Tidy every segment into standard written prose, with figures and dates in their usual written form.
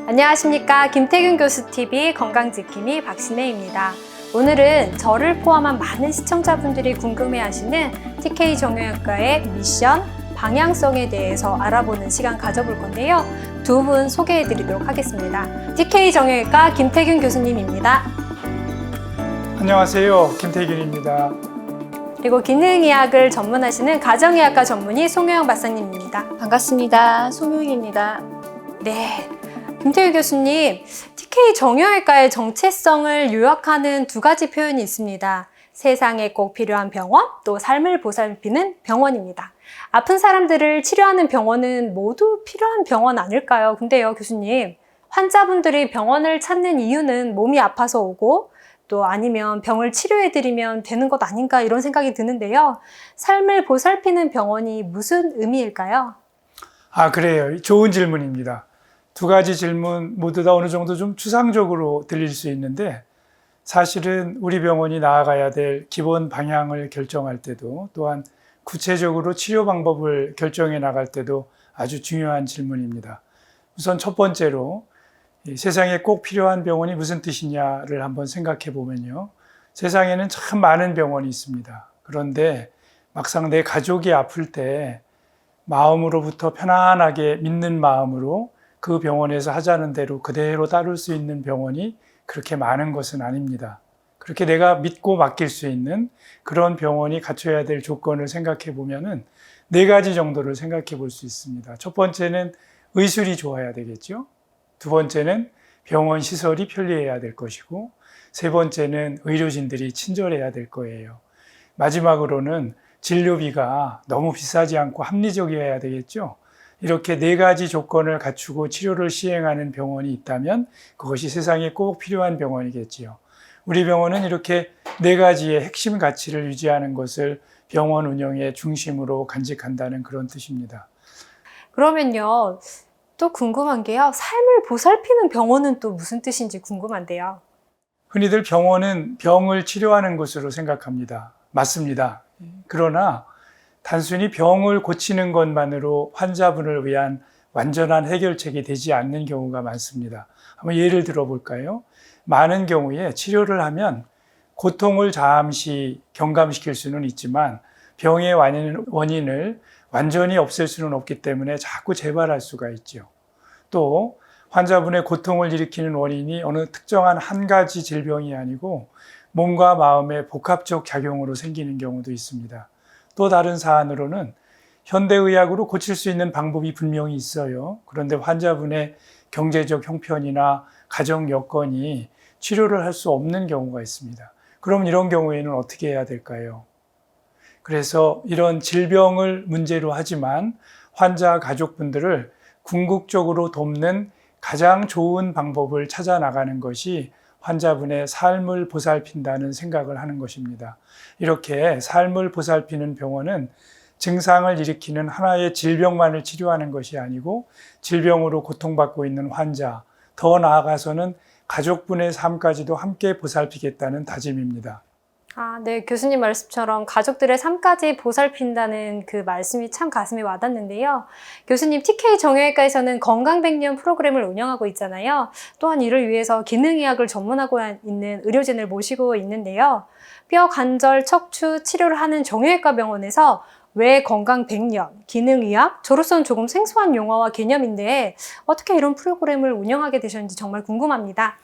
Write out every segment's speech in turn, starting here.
안녕하십니까. 김태균 교수TV 건강지킴이 박신혜입니다. 오늘은 저를 포함한 많은 시청자분들이 궁금해하시는 TK 정형외과의 미션, 방향성에 대해서 알아보는 시간 가져볼 건데요. 두 분 소개해드리도록 하겠습니다. TK 정형외과 김태균 교수님입니다. 안녕하세요. 김태균입니다. 그리고 기능의학을 전문하시는 가정의학과 전문의 송효영 박사님입니다. 반갑습니다. 송효영입니다. 네, 김태균 교수님, TK 정형외과의 정체성을 요약하는 두 가지 표현이 있습니다. 세상에 꼭 필요한 병원, 또 삶을 보살피는 병원입니다. 아픈 사람들을 치료하는 병원은 모두 필요한 병원 아닐까요? 근데요, 교수님, 환자분들이 병원을 찾는 이유는 몸이 아파서 오고 또 아니면 병을 치료해드리면 되는 것 아닌가 이런 생각이 드는데요. 삶을 보살피는 병원이 무슨 의미일까요? 그래요. 좋은 질문입니다. 두 가지 질문 모두 다 어느 정도 좀 추상적으로 들릴 수 있는데 사실은 우리 병원이 나아가야 될 기본 방향을 결정할 때도 또한 구체적으로 치료 방법을 결정해 나갈 때도 아주 중요한 질문입니다. 우선 첫 번째로 세상에 꼭 필요한 병원이 무슨 뜻이냐를 한번 생각해 보면요. 세상에는 참 많은 병원이 있습니다. 그런데 막상 내 가족이 아플 때 마음으로부터 편안하게 믿는 마음으로 그 병원에서 하자는 대로 그대로 따를 수 있는 병원이 그렇게 많은 것은 아닙니다. 그렇게 내가 믿고 맡길 수 있는 그런 병원이 갖춰야 될 조건을 생각해 보면은 네 가지 정도를 생각해 볼 수 있습니다. 첫 번째는 의술이 좋아야 되겠죠. 두 번째는 병원 시설이 편리해야 될 것이고, 세 번째는 의료진들이 친절해야 될 거예요. 마지막으로는 진료비가 너무 비싸지 않고 합리적이어야 되겠죠. 이렇게 네 가지 조건을 갖추고 치료를 시행하는 병원이 있다면 그것이 세상에 꼭 필요한 병원이겠지요. 우리 병원은 이렇게 네 가지의 핵심 가치를 유지하는 것을 병원 운영의 중심으로 간직한다는 그런 뜻입니다. 그러면요, 또 궁금한 게요. 삶을 보살피는 병원은 또 무슨 뜻인지 궁금한데요. 흔히들 병원은 병을 치료하는 곳으로 생각합니다. 맞습니다. 그러나 단순히 병을 고치는 것만으로 환자분을 위한 완전한 해결책이 되지 않는 경우가 많습니다. 한번 예를 들어 볼까요? 많은 경우에 치료를 하면 고통을 잠시 경감시킬 수는 있지만 병의 원인을 완전히 없앨 수는 없기 때문에 자꾸 재발할 수가 있죠. 또 환자분의 고통을 일으키는 원인이 어느 특정한 한 가지 질병이 아니고 몸과 마음의 복합적 작용으로 생기는 경우도 있습니다. 또 다른 사안으로는 현대의학으로 고칠 수 있는 방법이 분명히 있어요. 그런데 환자분의 경제적 형편이나 가정 여건이 치료를 할 수 없는 경우가 있습니다. 그럼 이런 경우에는 어떻게 해야 될까요? 그래서 이런 질병을 문제로 하지만 환자 가족분들을 궁극적으로 돕는 가장 좋은 방법을 찾아 나가는 것이 환자분의 삶을 보살핀다는 생각을 하는 것입니다. 이렇게 삶을 보살피는 병원은 증상을 일으키는 하나의 질병만을 치료하는 것이 아니고 질병으로 고통받고 있는 환자, 더 나아가서는 가족분의 삶까지도 함께 보살피겠다는 다짐입니다. 네, 교수님 말씀처럼 가족들의 삶까지 보살핀다는 그 말씀이 참 가슴에 와닿는데요. 교수님, TK 정형외과에서는 건강100년 프로그램을 운영하고 있잖아요. 또한 이를 위해서 기능의학을 전문하고 있는 의료진을 모시고 있는데요. 뼈, 관절, 척추 치료를 하는 정형외과 병원에서 왜 건강100년, 기능의학? 저로서는 조금 생소한 용어와 개념인데 어떻게 이런 프로그램을 운영하게 되셨는지 정말 궁금합니다.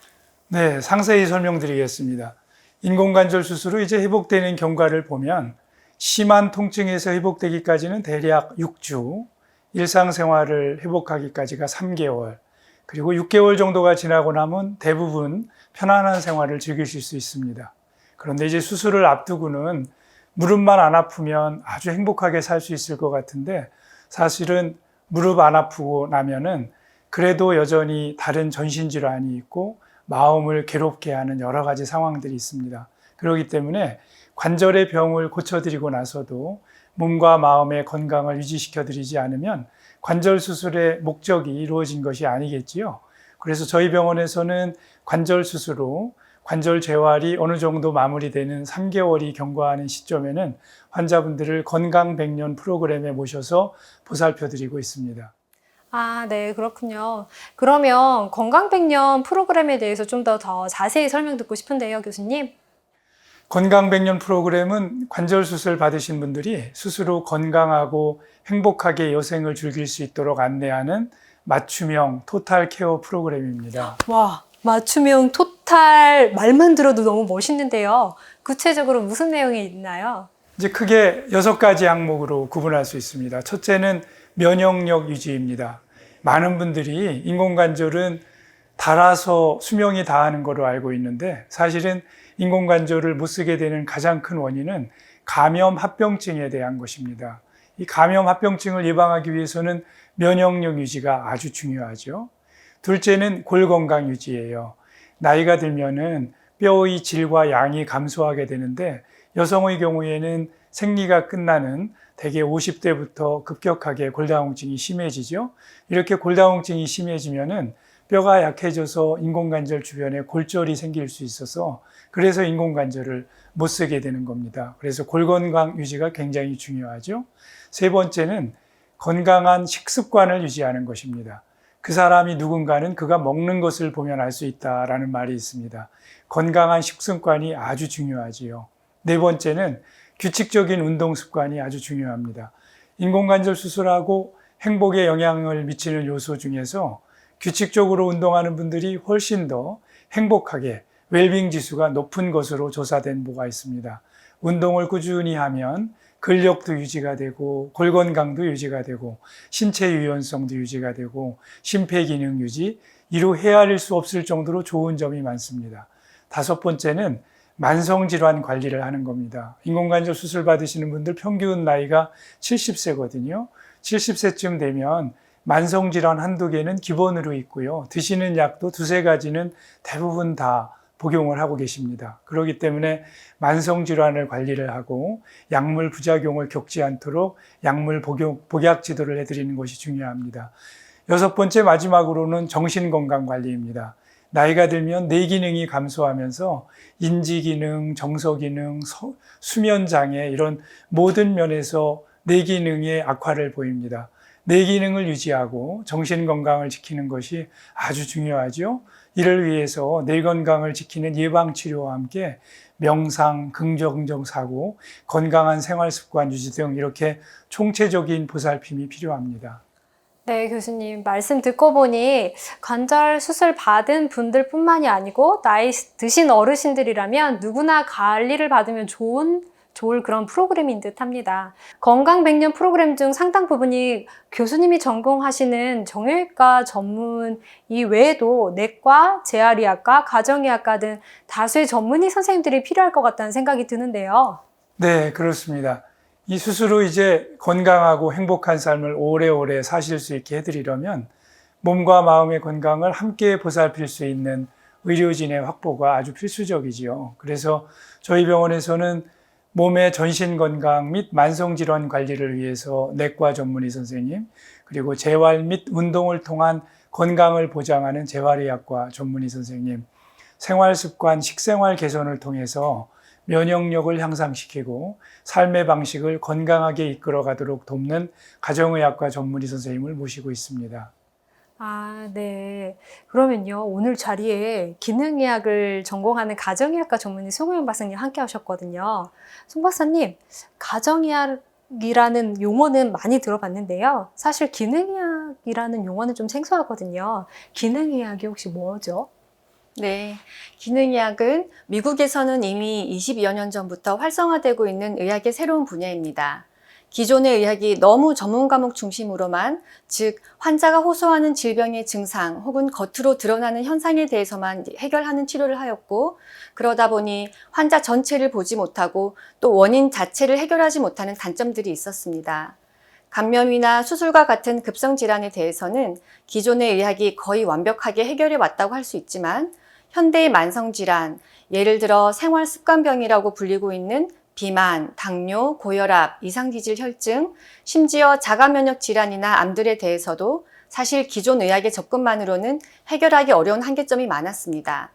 네, 상세히 설명드리겠습니다. 인공관절 수술로 이제 회복되는 경과를 보면 심한 통증에서 회복되기까지는 대략 6주, 일상생활을 회복하기까지가 3개월, 그리고 6개월 정도가 지나고 나면 대부분 편안한 생활을 즐기실 수 있습니다. 그런데 이제 수술을 앞두고는 무릎만 안 아프면 아주 행복하게 살 수 있을 것 같은데 사실은 무릎 안 아프고 나면은 그래도 여전히 다른 전신질환이 있고 마음을 괴롭게 하는 여러 가지 상황들이 있습니다. 그렇기 때문에 관절의 병을 고쳐드리고 나서도 몸과 마음의 건강을 유지시켜드리지 않으면 관절 수술의 목적이 이루어진 것이 아니겠지요. 그래서 저희 병원에서는 관절 수술로 관절 재활이 어느 정도 마무리되는 3개월이 경과하는 시점에는 환자분들을 건강 100년 프로그램에 모셔서 보살펴드리고 있습니다. 아, 네, 그렇군요. 그러면 건강100년 프로그램에 대해서 좀 더 자세히 설명 듣고 싶은데요, 교수님. 건강 100년 프로그램은 관절 수술 받으신 분들이 스스로 건강하고 행복하게 여생을 즐길 수 있도록 안내하는 맞춤형 토탈 케어 프로그램입니다. 와, 맞춤형 토탈 말만 들어도 너무 멋있는데요. 구체적으로 무슨 내용이 있나요? 이제 크게 6가지 항목으로 구분할 수 있습니다. 첫째는 면역력 유지입니다. 많은 분들이 인공관절은 닳아서 수명이 다하는 거로 알고 있는데 사실은 인공관절을 못 쓰게 되는 가장 큰 원인은 감염 합병증에 대한 것입니다. 이 감염 합병증을 예방하기 위해서는 면역력 유지가 아주 중요하죠. 둘째는 골 건강 유지예요. 나이가 들면은 뼈의 질과 양이 감소하게 되는데 여성의 경우에는 생리가 끝나는 대개 50대부터 급격하게 골다공증이 심해지죠. 이렇게 골다공증이 심해지면은 뼈가 약해져서 인공관절 주변에 골절이 생길 수 있어서 그래서 인공관절을 못 쓰게 되는 겁니다. 그래서 골 건강 유지가 굉장히 중요하죠. 세 번째는 건강한 식습관을 유지하는 것입니다. 그 사람이 누군가는 그가 먹는 것을 보면 알 수 있다라는 말이 있습니다. 건강한 식습관이 아주 중요하지요. 네 번째는 규칙적인 운동 습관이 아주 중요합니다. 인공관절 수술하고 행복에 영향을 미치는 요소 중에서 규칙적으로 운동하는 분들이 훨씬 더 행복하게 웰빙 지수가 높은 것으로 조사된 바가 있습니다. 운동을 꾸준히 하면 근력도 유지가 되고 골 건강도 유지가 되고 신체 유연성도 유지가 되고 심폐기능 유지, 이루 헤아릴 수 없을 정도로 좋은 점이 많습니다. 다섯 번째는 만성질환 관리를 하는 겁니다. 인공관절 수술 받으시는 분들 평균 나이가 70세거든요. 70세쯤 되면 만성질환 한두 개는 기본으로 있고요. 드시는 약도 두세 가지는 대부분 다 복용을 하고 계십니다. 그렇기 때문에 만성질환을 관리를 하고 약물 부작용을 겪지 않도록 약물 복약 지도를 해드리는 것이 중요합니다. 여섯 번째 마지막으로는 정신건강관리입니다. 나이가 들면 뇌 기능이 감소하면서 인지 기능, 정서 기능, 수면 장애 이런 모든 면에서 뇌 기능의 악화를 보입니다. 뇌 기능을 유지하고 정신 건강을 지키는 것이 아주 중요하죠. 이를 위해서 뇌 건강을 지키는 예방 치료와 함께 명상, 긍정 사고, 건강한 생활 습관 유지 등 이렇게 총체적인 보살핌이 필요합니다. 네, 교수님. 말씀 듣고 보니 관절 수술 받은 분들뿐만이 아니고 나이 드신 어르신들이라면 누구나 관리를 받으면 좋을 그런 프로그램인 듯 합니다. 건강 100년 프로그램 중 상당 부분이 교수님이 전공하시는 정형외과 전문 이외에도 내과, 재활의학과, 가정의학과 등 다수의 전문의 선생님들이 필요할 것 같다는 생각이 드는데요. 네, 그렇습니다. 이 수술 후 이제 건강하고 행복한 삶을 오래오래 사실 수 있게 해드리려면 몸과 마음의 건강을 함께 보살필 수 있는 의료진의 확보가 아주 필수적이지요. 그래서 저희 병원에서는 몸의 전신 건강 및 만성질환 관리를 위해서 내과 전문의 선생님, 그리고 재활 및 운동을 통한 건강을 보장하는 재활의학과 전문의 선생님, 생활습관, 식생활 개선을 통해서 면역력을 향상시키고 삶의 방식을 건강하게 이끌어가도록 돕는 가정의학과 전문의 선생님을 모시고 있습니다. 아, 네. 그러면요, 오늘 자리에 기능의학을 전공하는 가정의학과 전문의 송호영 박사님 함께 하셨거든요. 송 박사님, 가정의학이라는 용어는 많이 들어봤는데요. 사실 기능의학이라는 용어는 좀 생소하거든요. 기능의학이 혹시 뭐죠? 네, 기능의학은 미국에서는 이미 20여 년 전부터 활성화되고 있는 의학의 새로운 분야입니다. 기존의 의학이 너무 전문 과목 중심으로만, 즉 환자가 호소하는 질병의 증상 혹은 겉으로 드러나는 현상에 대해서만 해결하는 치료를 하였고, 그러다 보니 환자 전체를 보지 못하고 또 원인 자체를 해결하지 못하는 단점들이 있었습니다. 감염이나 수술과 같은 급성 질환에 대해서는 기존의 의학이 거의 완벽하게 해결해 왔다고 할 수 있지만, 현대의 만성질환, 예를 들어 생활습관병이라고 불리고 있는 비만, 당뇨, 고혈압, 이상기질 혈증, 심지어 자가면역 질환이나 암들에 대해서도 사실 기존 의학의 접근만으로는 해결하기 어려운 한계점이 많았습니다.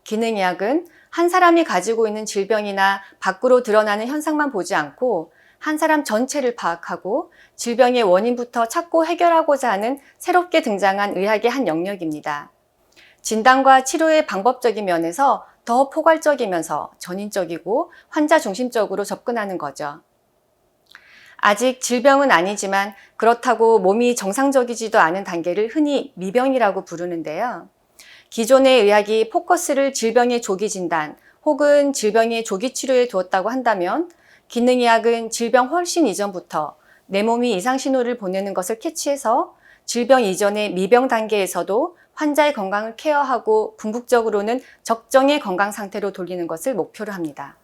기능의학은 한 사람이 가지고 있는 질병이나 밖으로 드러나는 현상만 보지 않고 한 사람 전체를 파악하고 질병의 원인부터 찾고 해결하고자 하는 새롭게 등장한 의학의 한 영역입니다. 진단과 치료의 방법적인 면에서 더 포괄적이면서 전인적이고 환자 중심적으로 접근하는 거죠. 아직 질병은 아니지만 그렇다고 몸이 정상적이지도 않은 단계를 흔히 미병이라고 부르는데요. 기존의 의학이 포커스를 질병의 조기 진단 혹은 질병의 조기 치료에 두었다고 한다면 기능의학은 질병 훨씬 이전부터 내 몸이 이상 신호를 보내는 것을 캐치해서 질병 이전의 미병 단계에서도 환자의 건강을 케어하고 궁극적으로는 적정의 건강 상태로 돌리는 것을 목표로 합니다.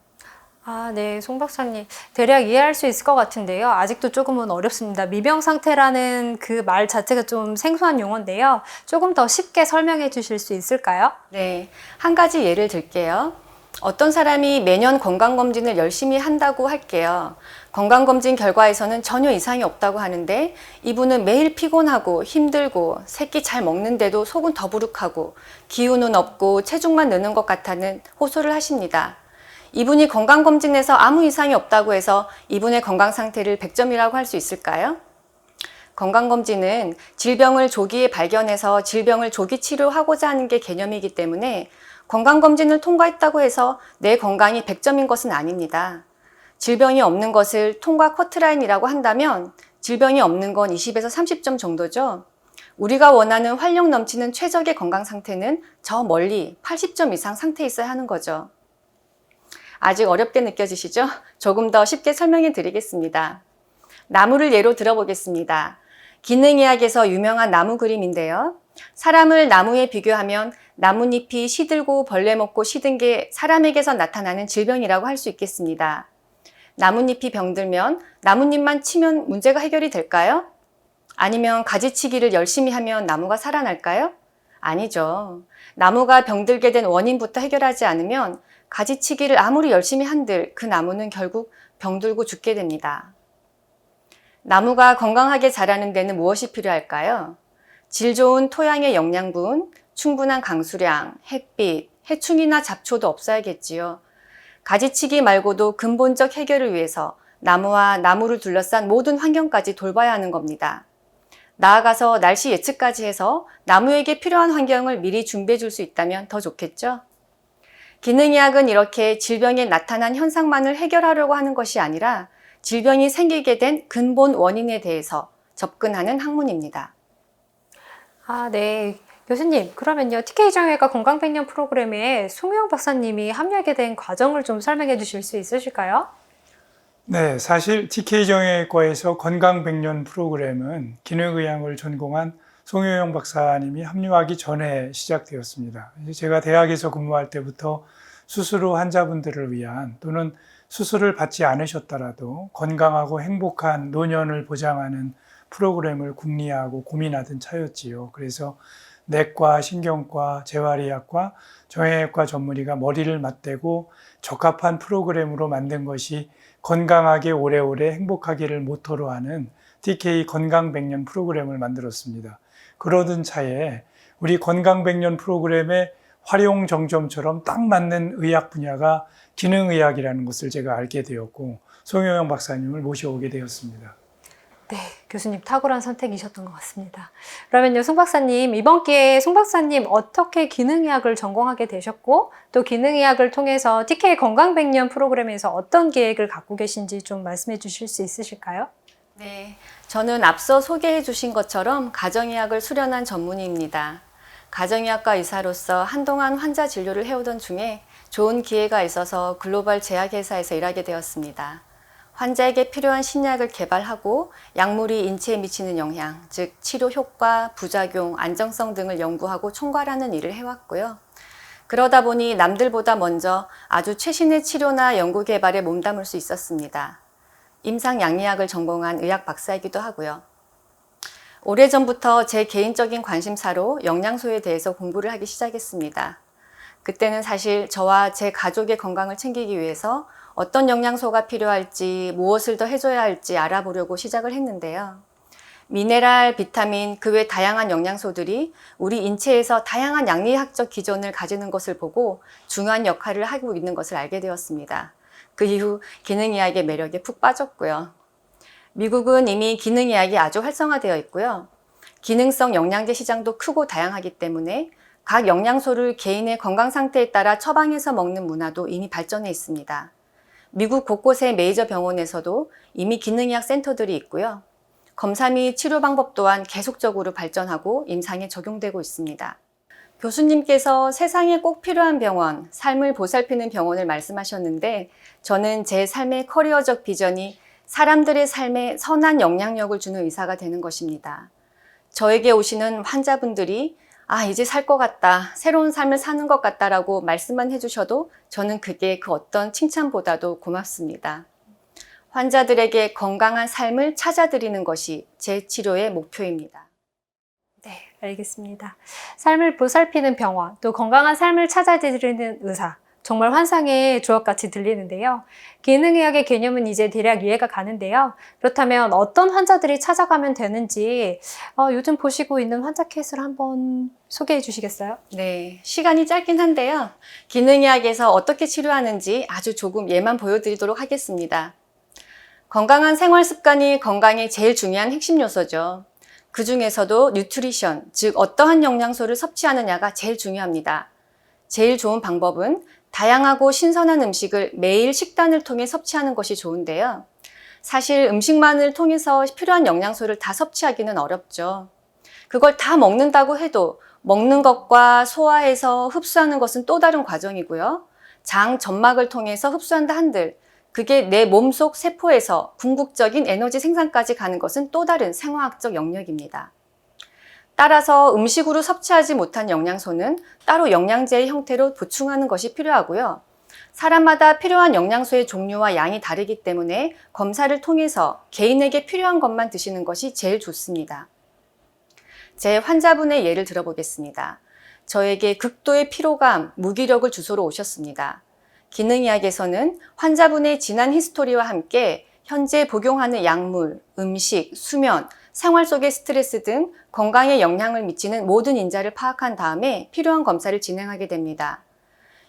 아, 네, 송 박사님. 대략 이해할 수 있을 것 같은데요. 아직도 조금은 어렵습니다. 미병 상태라는 그 말 자체가 좀 생소한 용어인데요. 조금 더 쉽게 설명해 주실 수 있을까요? 네, 한 가지 예를 들게요. 어떤 사람이 매년 건강검진을 열심히 한다고 할게요. 건강검진 결과에서는 전혀 이상이 없다고 하는데 이분은 매일 피곤하고 힘들고 새끼 잘 먹는데도 속은 더부룩하고 기운은 없고 체중만 느는 것 같다는 호소를 하십니다. 이분이 건강검진에서 아무 이상이 없다고 해서 이분의 건강 상태를 100점이라고 할 수 있을까요? 건강검진은 질병을 조기에 발견해서 질병을 조기 치료하고자 하는 게 개념이기 때문에 건강검진을 통과했다고 해서 내 건강이 100점인 것은 아닙니다. 질병이 없는 것을 통과 커트라인이라고 한다면 질병이 없는 건 20에서 30점 정도죠. 우리가 원하는 활력 넘치는 최적의 건강 상태는 저 멀리 80점 이상 상태에 있어야 하는 거죠. 아직 어렵게 느껴지시죠? 조금 더 쉽게 설명해 드리겠습니다. 나무를 예로 들어보겠습니다. 기능의학에서 유명한 나무 그림인데요. 사람을 나무에 비교하면 나뭇잎이 시들고 벌레 먹고 시든 게 사람에게서 나타나는 질병이라고 할 수 있겠습니다. 나뭇잎이 병들면 나뭇잎만 치면 문제가 해결이 될까요? 아니면 가지치기를 열심히 하면 나무가 살아날까요? 아니죠. 나무가 병들게 된 원인부터 해결하지 않으면 가지치기를 아무리 열심히 한들 그 나무는 결국 병들고 죽게 됩니다. 나무가 건강하게 자라는 데는 무엇이 필요할까요? 질 좋은 토양의 영양분, 충분한 강수량, 햇빛, 해충이나 잡초도 없어야겠지요. 가지치기 말고도 근본적 해결을 위해서 나무와 나무를 둘러싼 모든 환경까지 돌봐야 하는 겁니다. 나아가서 날씨 예측까지 해서 나무에게 필요한 환경을 미리 준비해 줄 수 있다면 더 좋겠죠? 기능의학은 이렇게 질병에 나타난 현상만을 해결하려고 하는 것이 아니라 질병이 생기게 된 근본 원인에 대해서 접근하는 학문입니다. 아, 네. 교수님, 그러면요. TK 정형외과 건강100년 프로그램에 송유영 박사님이 합류하게 된 과정을 좀 설명해 주실 수 있으실까요? 네, 사실 TK 정형외과에서 건강 100년 프로그램은 기능의학을 전공한 송효영 박사님이 합류하기 전에 시작되었습니다. 제가 대학에서 근무할 때부터 수술 후 환자분들을 위한 또는 수술을 받지 않으셨더라도 건강하고 행복한 노년을 보장하는 프로그램을 궁리하고 고민하던 차였지요. 그래서 내과, 신경과, 재활의학과, 정형외과 전문의가 머리를 맞대고 적합한 프로그램으로 만든 것이 건강하게 오래오래 행복하기를 모토로 하는 TK 건강 100년 프로그램을 만들었습니다. 그러던 차에 우리 건강 100년 프로그램의 활용 정점처럼 딱 맞는 의학 분야가 기능의학이라는 것을 제가 알게 되었고 송효영 박사님을 모셔오게 되었습니다. 네, 교수님 탁월한 선택이셨던 것 같습니다. 그러면요, 송 박사님, 이번 기회에 송 박사님 어떻게 기능의학을 전공하게 되셨고 또 기능의학을 통해서 TK 건강 100년 프로그램에서 어떤 계획을 갖고 계신지 좀 말씀해 주실 수 있으실까요? 네, 저는 앞서 소개해 주신 것처럼 가정의학을 수련한 전문의입니다. 가정의학과 의사로서 한동안 환자 진료를 해오던 중에 좋은 기회가 있어서 글로벌 제약회사에서 일하게 되었습니다. 환자에게 필요한 신약을 개발하고 약물이 인체에 미치는 영향, 즉 치료 효과, 부작용, 안정성 등을 연구하고 총괄하는 일을 해왔고요. 그러다 보니 남들보다 먼저 아주 최신의 치료나 연구 개발에 몸담을 수 있었습니다. 임상양리학을 전공한 의학 박사이기도 하고요. 오래전부터 제 개인적인 관심사로 영양소에 대해서 공부를 하기 시작했습니다. 그때는 사실 저와 제 가족의 건강을 챙기기 위해서 어떤 영양소가 필요할지, 무엇을 더 해줘야 할지 알아보려고 시작을 했는데요. 미네랄, 비타민, 그 외 다양한 영양소들이 우리 인체에서 다양한 양리학적 기전을 가지는 것을 보고 중요한 역할을 하고 있는 것을 알게 되었습니다. 그 이후 기능의학의 매력에 푹 빠졌고요. 미국은 이미 기능의학이 아주 활성화되어 있고요. 기능성 영양제 시장도 크고 다양하기 때문에 각 영양소를 개인의 건강 상태에 따라 처방해서 먹는 문화도 이미 발전해 있습니다. 미국 곳곳의 메이저 병원에서도 이미 기능의학 센터들이 있고요. 검사 및 치료 방법 또한 계속적으로 발전하고 임상에 적용되고 있습니다. 교수님께서 세상에 꼭 필요한 병원, 삶을 보살피는 병원을 말씀하셨는데 저는 제 삶의 커리어적 비전이 사람들의 삶에 선한 영향력을 주는 의사가 되는 것입니다. 저에게 오시는 환자분들이 이제 살 것 같다, 새로운 삶을 사는 것 같다라고 말씀만 해주셔도 저는 그게 그 어떤 칭찬보다도 고맙습니다. 환자들에게 건강한 삶을 찾아드리는 것이 제 치료의 목표입니다. 네, 알겠습니다. 삶을 보살피는 병원, 또 건강한 삶을 찾아드리는 의사. 정말 환상의 조합같이 들리는데요. 기능의학의 개념은 이제 대략 이해가 가는데요. 그렇다면 어떤 환자들이 찾아가면 되는지 요즘 보시고 있는 환자 케이스를 한번 소개해 주시겠어요? 네, 시간이 짧긴 한데요. 기능의학에서 어떻게 치료하는지 아주 조금 예만 보여드리도록 하겠습니다. 건강한 생활 습관이 건강에 제일 중요한 핵심 요소죠. 그 중에서도 뉴트리션, 즉 어떠한 영양소를 섭취하느냐가 제일 중요합니다. 제일 좋은 방법은 다양하고 신선한 음식을 매일 식단을 통해 섭취하는 것이 좋은데요. 사실 음식만을 통해서 필요한 영양소를 다 섭취하기는 어렵죠. 그걸 다 먹는다고 해도 먹는 것과 소화해서 흡수하는 것은 또 다른 과정이고요. 장, 점막을 통해서 흡수한다 한들 그게 내 몸속 세포에서 궁극적인 에너지 생산까지 가는 것은 또 다른 생화학적 영역입니다. 따라서 음식으로 섭취하지 못한 영양소는 따로 영양제의 형태로 보충하는 것이 필요하고요. 사람마다 필요한 영양소의 종류와 양이 다르기 때문에 검사를 통해서 개인에게 필요한 것만 드시는 것이 제일 좋습니다. 제 환자분의 예를 들어보겠습니다. 저에게 극도의 피로감, 무기력을 주소로 오셨습니다. 기능의학에서는 환자분의 지난 히스토리와 함께 현재 복용하는 약물, 음식, 수면, 생활 속의 스트레스 등 건강에 영향을 미치는 모든 인자를 파악한 다음에 필요한 검사를 진행하게 됩니다.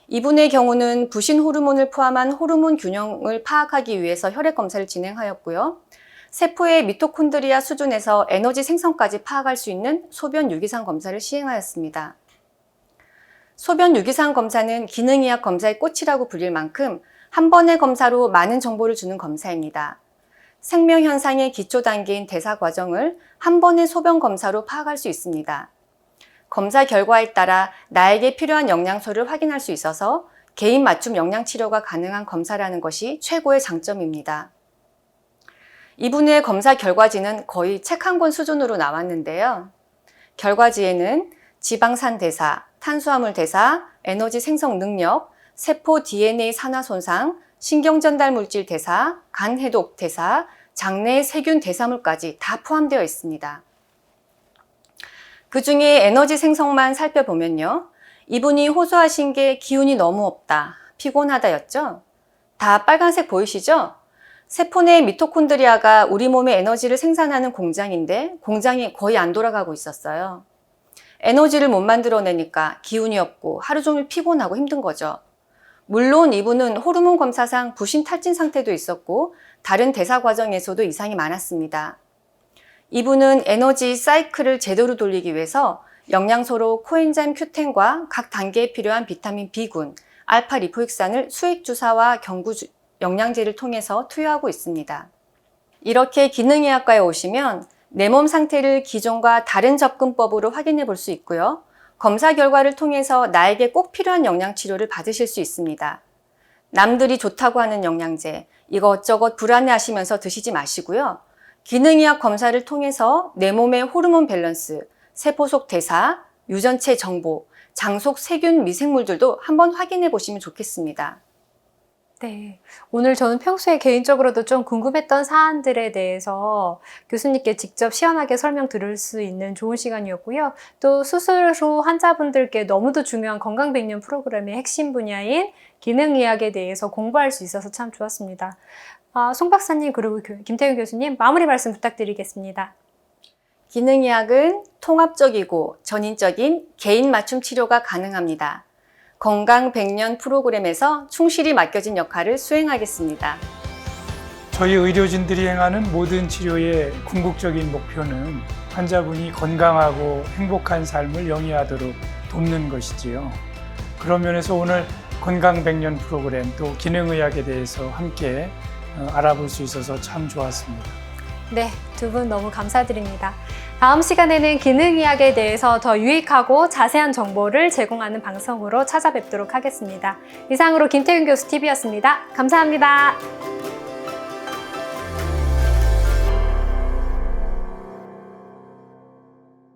이분의 경우는 부신 호르몬을 포함한 호르몬 균형을 파악하기 위해서 혈액 검사를 진행하였고요. 세포의 미토콘드리아 수준에서 에너지 생성까지 파악할 수 있는 소변 유기산 검사를 시행하였습니다. 소변 유기산 검사는 기능의학 검사의 꽃이라고 불릴 만큼 한 번의 검사로 많은 정보를 주는 검사입니다. 생명 현상의 기초 단계인 대사 과정을 한 번의 소변 검사로 파악할 수 있습니다. 검사 결과에 따라 나에게 필요한 영양소를 확인할 수 있어서 개인 맞춤 영양 치료가 가능한 검사라는 것이 최고의 장점입니다. 이분의 검사 결과지는 거의 책 한 권 수준으로 나왔는데요. 결과지에는 지방산 대사, 탄수화물 대사, 에너지 생성 능력, 세포 DNA 산화 손상, 신경전달 물질 대사, 간 해독 대사, 장내 세균 대사물까지 다 포함되어 있습니다. 그 중에 에너지 생성만 살펴보면요. 이분이 호소하신 게 기운이 너무 없다, 피곤하다였죠? 다 빨간색 보이시죠? 세포 내 미토콘드리아가 우리 몸의 에너지를 생산하는 공장인데 공장이 거의 안 돌아가고 있었어요. 에너지를 못 만들어내니까 기운이 없고 하루 종일 피곤하고 힘든 거죠. 물론 이분은 호르몬 검사상 부신 탈진 상태도 있었고 다른 대사 과정에서도 이상이 많았습니다. 이분은 에너지 사이클을 제대로 돌리기 위해서 영양소로 코엔자임 Q10과 각 단계에 필요한 비타민 B군, 알파 리포익산을 수액 주사와 경구 영양제를 통해서 투여하고 있습니다. 이렇게 기능의학과에 오시면 내 몸 상태를 기존과 다른 접근법으로 확인해 볼 수 있고요. 검사 결과를 통해서 나에게 꼭 필요한 영양 치료를 받으실 수 있습니다. 남들이 좋다고 하는 영양제, 이것저것 불안해하시면서 드시지 마시고요. 기능의학 검사를 통해서 내 몸의 호르몬 밸런스, 세포 속 대사, 유전체 정보, 장 속 세균 미생물들도 한번 확인해 보시면 좋겠습니다. 네. 오늘 저는 평소에 개인적으로도 좀 궁금했던 사안들에 대해서 교수님께 직접 시원하게 설명 들을 수 있는 좋은 시간이었고요. 또 수술 후 환자분들께 너무도 중요한 건강백년 프로그램의 핵심 분야인 기능의학에 대해서 공부할 수 있어서 참 좋았습니다. 송 박사님 그리고 김태균 교수님 마무리 말씀 부탁드리겠습니다. 기능의학은 통합적이고 전인적인 개인 맞춤 치료가 가능합니다. 건강 100년 프로그램에서 충실히 맡겨진 역할을 수행하겠습니다. 저희 의료진들이 행하는 모든 치료의 궁극적인 목표는 환자분이 건강하고 행복한 삶을 영위하도록 돕는 것이지요. 그런 면에서 오늘 건강 100년 프로그램 또 기능의학에 대해서 함께 알아볼 수 있어서 참 좋았습니다. 네, 두 분 너무 감사드립니다. 다음 시간에는 기능의학에 대해서 더 유익하고 자세한 정보를 제공하는 방송으로 찾아뵙도록 하겠습니다. 이상으로 김태윤 교수 TV였습니다. 감사합니다.